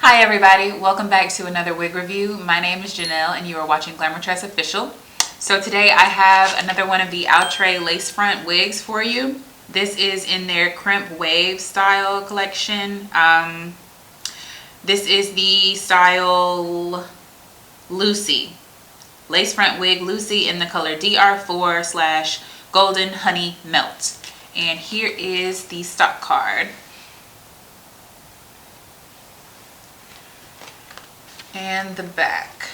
Hi everybody, welcome back to another wig review. My name is Janelle and you are watching Glamourtress Official. So today I have another one of the Outre lace front wigs for you. This is in their Crimp wave style collection. This is the style Lucy. Lace front wig Lucy in the color DR4/Golden Honey Melt. And here is the stock card. And the back,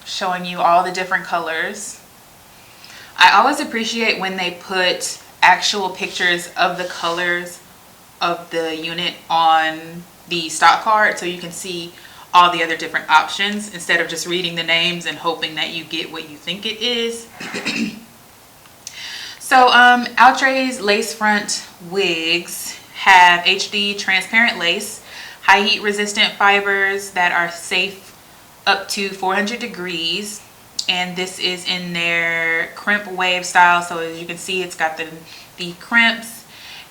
showing you all the different colors. I always appreciate when they put actual pictures of the colors of the unit on the stock card so you can see all the other different options instead of just reading the names and hoping that you get what you think it is. So Outre's lace front wigs have HD transparent lace, high heat resistant fibers that are safe up to 400 degrees, and this is in their Crimp wave style. So as you can see, it's got the crimps,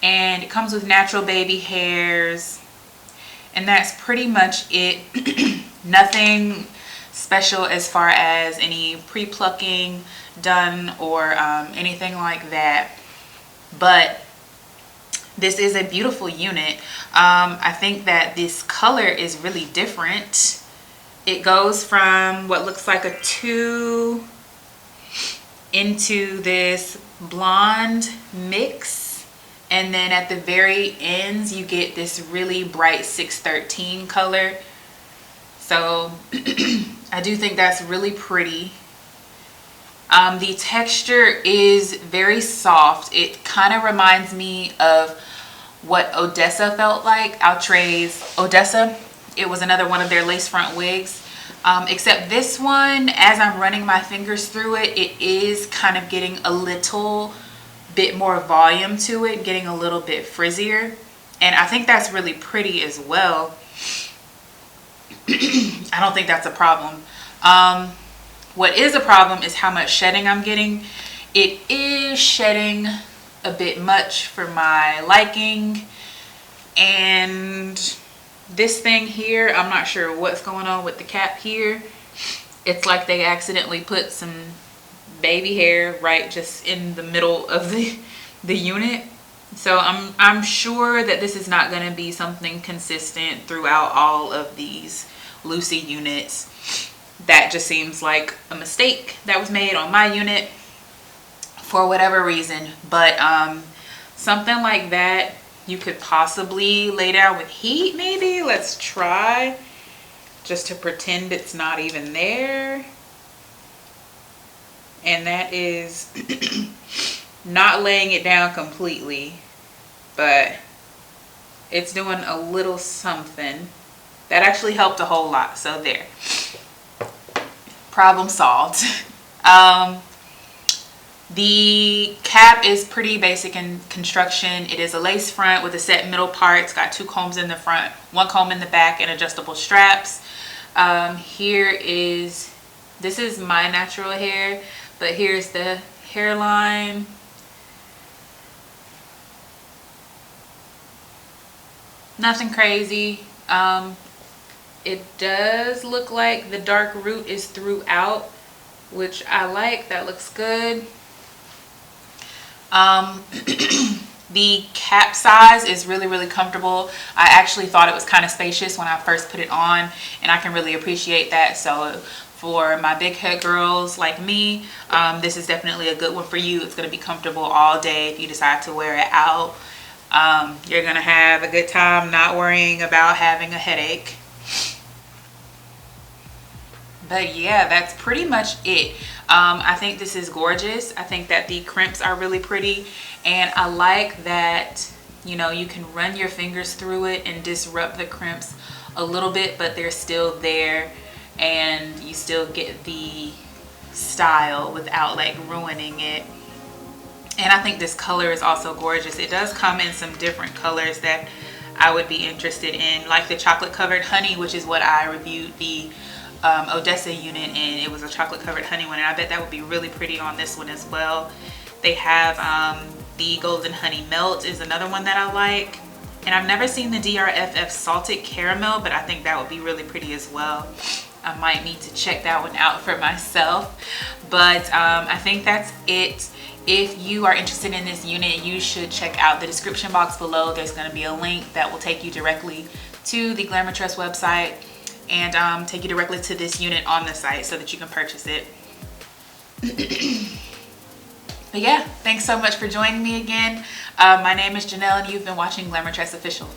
and it comes with natural baby hairs, and that's pretty much it. Nothing special as far as any pre-plucking done or anything like that, but this is a beautiful unit. I think that this color is really different. It goes from what looks like a 2 into this blonde mix, and then at the very ends you get this really bright 613 color. So I do think that's really pretty. The texture is very soft. It kind of reminds me of what Odessa felt like, Outre's Odessa. It was another one of their lace front wigs, except this one, as I'm running my fingers through it, it is kind of getting a little bit more volume to it, getting a little bit frizzier, and I think that's really pretty as well. I don't think that's a problem. What is a problem is how much shedding I'm getting. It is shedding a bit much for my liking, and this thing here, I'm not sure what's going on with the cap here. It's like they accidentally put some baby hair right just in the middle of the unit. So I'm sure that this is not going to be something consistent throughout all of these Lucy units. That just seems like a mistake that was made on my unit for whatever reason. But something like that you could possibly lay down with heat, maybe. Let's try, just to pretend it's not even there. And that is not laying it down completely, but it's doing a little something. That actually helped a whole lot. So there, problem solved. The cap is pretty basic in construction. It is a lace front with a set middle part. It's got 2 combs in the front, 1 comb in the back, and adjustable straps. This is my natural hair, but here's the hairline. Nothing crazy. It does look like the dark root is throughout, which I like. That looks good. The cap size is really comfortable. I actually thought it was kind of spacious when I first put it on, and I can really appreciate that. So for my big head girls like me, this is definitely a good one for you. It's going to be comfortable all day if you decide to wear it out. You're going to have a good time not worrying about having a headache. But yeah, that's pretty much it. I think this is gorgeous. I think that the crimps are really pretty, and I like that, you know, you can run your fingers through it and disrupt the crimps a little bit, but they're still there, and you still get the style without like ruining it. And I think this color is also gorgeous. It does come in some different colors that I would be interested in, like the chocolate covered honey, which is what I reviewed the Odessa unit in. It was a chocolate covered honey one, and I bet that would be really pretty on this one as well. They have the golden honey melt is another one that I like. And I've never seen the DRFF Salted Caramel, but I think that would be really pretty as well. I might need to check that one out for myself. But I think that's it. If you are interested in this unit, you should check out the description box below. There's going to be a link that will take you directly to the Glamourtress website and take you directly to this unit on the site so that you can purchase it. But yeah, thanks so much for joining me again. My name is Janelle and you've been watching Glamourtress Official.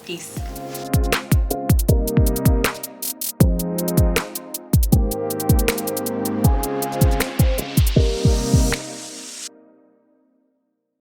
Peace.